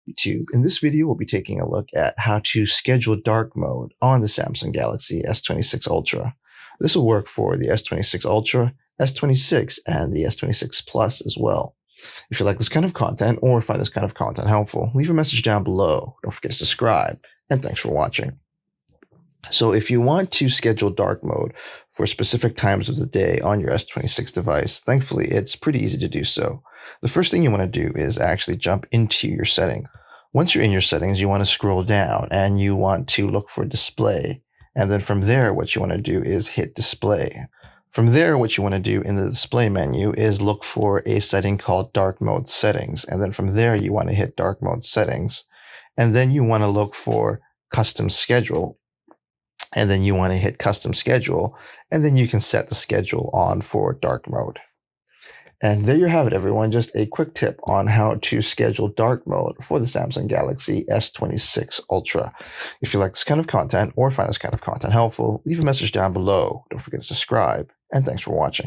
YouTube. In this video, we'll be taking a look at how to schedule dark mode on the Samsung Galaxy S26 Ultra. This will work for the S26 Ultra, S26, and the S26 Plus as well. If you like this kind of content or find this kind of content helpful, leave a message down below. Don't forget to subscribe, and thanks for watching. So if you want to schedule dark mode for specific times of the day on your S26 device, thankfully it's pretty easy to do so. The first thing you want to do is actually jump into your settings. Once you're in your settings, you want to scroll down and you want to look for display. And then from there, what you want to do is hit display. From there, what you want to do in the display menu is look for a setting called dark mode settings. And then from there, you want to hit dark mode settings. And then you want to look for custom schedule. And then you want to hit custom schedule, and then you can set the schedule on for dark mode. And there you have it, everyone. Just a quick tip on how to schedule dark mode for the Samsung Galaxy S26 Ultra. If you like this kind of content or find this kind of content helpful, leave a message down below. Don't forget to subscribe, and thanks for watching.